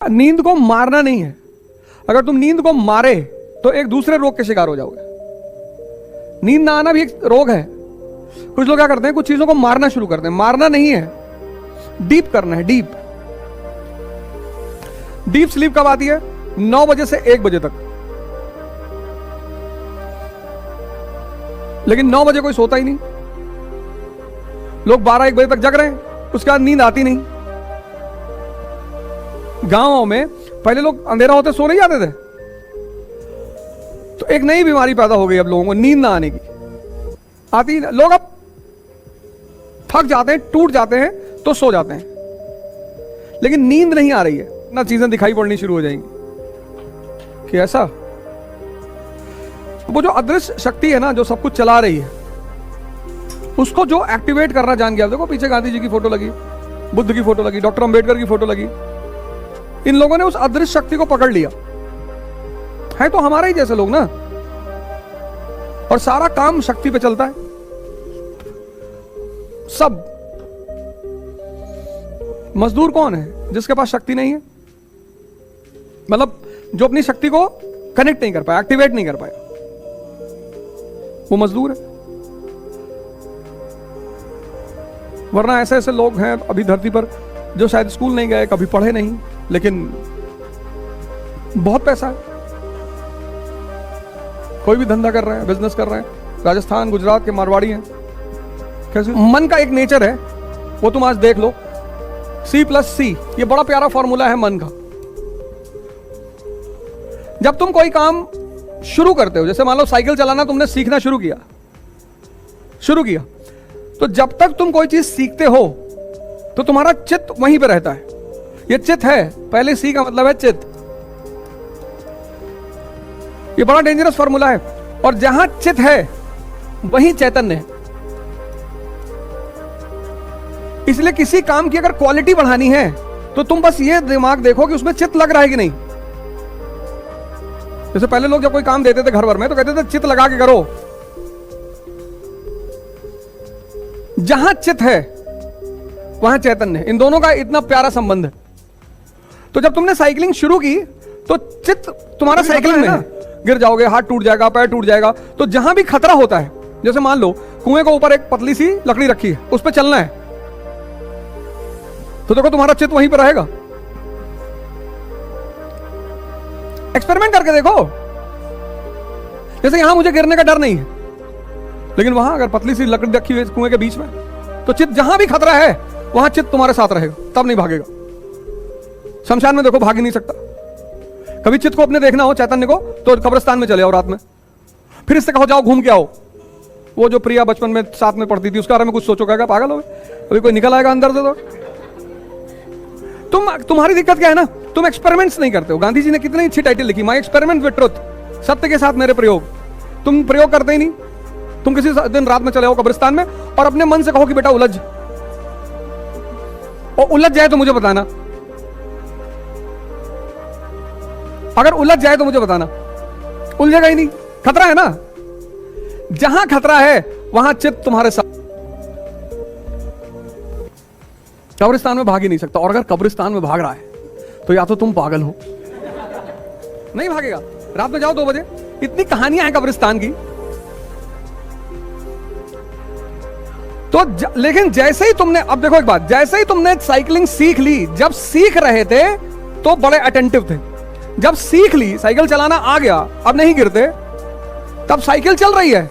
नींद को मारना नहीं है। अगर तुम नींद को मारे तो एक दूसरे रोग के शिकार हो जाओगे। नींद ना आना भी एक रोग है। कुछ लोग क्या करते हैं, कुछ चीजों को मारना शुरू करते हैं। मारना नहीं है, डीप करना है। डीप डीप स्लीप कब आती है? 9 बजे से 1 बजे तक। लेकिन 9 बजे कोई सोता ही नहीं। लोग 12-1 बजे तक जग रहे हैं, उसके बाद नींद आती नहीं। गांवों में पहले लोग अंधेरा होते सो नहीं जाते थे, तो एक नई बीमारी पैदा हो गई अब लोगों को, नींद ना आने की। आती लोग अब थक जाते हैं, टूट जाते हैं तो सो जाते हैं, लेकिन नींद नहीं आ रही है ना, चीजें दिखाई पड़नी शुरू हो जाएंगी कि ऐसा। वो जो अदृश्य शक्ति है ना, जो सब कुछ चला रही है, उसको जो एक्टिवेट करना जान गया। देखो पीछे गांधी जी की फोटो लगी, बुद्ध की फोटो लगी, डॉक्टर अंबेडकर की फोटो लगी। इन लोगों ने उस अदृश्य शक्ति को पकड़ लिया है, तो हमारे ही जैसे लोग ना, और सारा काम शक्ति पे चलता है। सब मजदूर कौन है? जिसके पास शक्ति नहीं है, मतलब जो अपनी शक्ति को कनेक्ट नहीं कर पाया, एक्टिवेट नहीं कर पाया, वो मजदूर है। वरना ऐसे ऐसे लोग हैं अभी धरती पर जो शायद स्कूल नहीं गए, कभी पढ़े नहीं, लेकिन बहुत पैसा है, कोई भी धंधा कर रहे हैं, बिजनेस कर रहे हैं। राजस्थान गुजरात के मारवाड़ी हैं। कैसे मन का एक नेचर है, वो तुम आज देख लो। C+C, ये बड़ा प्यारा फॉर्मूला है मन का। जब तुम कोई काम शुरू करते हो, जैसे मान लो साइकिल चलाना तुमने सीखना शुरू किया, तो जब तक तुम कोई चीज सीखते हो तो तुम्हारा चित्त वहीं पे रहता है। ये चित्त है, पहले सी का मतलब है चित्त। ये बड़ा डेंजरस फॉर्मूला है। और जहां चित्त है वहीं चैतन्य है। इसलिए किसी काम की अगर क्वालिटी बढ़ानी है तो तुम बस ये दिमाग देखो कि उसमें चित्त लग रहा है कि नहीं। जैसे पहले लोग जब कोई काम देते थे घर भर में तो कहते थे चित्त लगा के करो। जहां चित्त है वहां चैतन्य है। इन दोनों का इतना प्यारा संबंध है। तो जब तुमने साइकिलिंग शुरू की तो चित्त तुम्हारा साइकिलिंग में है। गिर जाओगे, हाथ टूट जाएगा, पैर टूट जाएगा। तो जहां भी खतरा होता है, जैसे मान लो कुएं के ऊपर एक पतली सी लकड़ी रखी है, उस पर चलना है, तो देखो तुम्हारा चित्त वहीं पर रहेगा। एक्सपेरिमेंट करके देखो। जैसे यहां मुझे गिरने का डर नहीं है, लेकिन वहां अगर पतली सी लकड़ी रखी हुई कुएं के बीच में, तो चित्त जहां भी खतरा है वहां चित्त तुम्हारे साथ रहेगा, तब नहीं भागेगा। शमशान में देखो, भाग ही नहीं सकता। कभी चित्त को अपने देखना हो, चैतन्य को, तो कब्रिस्तान में चले आओ रात में, फिर इससे कहो जाओ घूम के आओ। वो जो प्रिया बचपन में साथ में पढ़ती थी, उसके बारे में कुछ सोचो, क्या पागल हो गए? अभी कोई निकल आएगा अंदर से तो। तुम्हारी दिक्कत क्या है ना, तुम एक्सपेरिमेंट्स नहीं करते हो। गांधी जी ने कितनी अच्छी टाइटल लिखी, माय एक्सपेरिमेंट विद ट्रुथ, सत्य के साथ मेरे प्रयोग। तुम प्रयोग करते ही नहीं। तुम किसी दिन रात में चले आओ कब्रिस्तान में और अपने मन से कहो कि बेटा उलझ, और उलझ जाए तो मुझे बताना। अगर उलझ जाए तो मुझे बताना। उलझेगा ही नहीं, खतरा है ना। जहां खतरा है वहां चित्त तुम्हारे साथ। कब्रिस्तान में भाग ही नहीं सकता। और अगर कब्रिस्तान में भाग रहा है तो या तो तुम पागल हो, नहीं भागेगा। रात में जाओ 2 बजे, इतनी कहानियां हैं कब्रिस्तान की। तो लेकिन जैसे ही तुमने, अब देखो एक बात, जैसे ही तुमने साइकिलिंग सीख ली, जब सीख रहे थे तो बड़े अटेंटिव थे। जब सीख ली, साइकिल चलाना आ गया, अब नहीं गिरते, तब साइकिल चल रही है,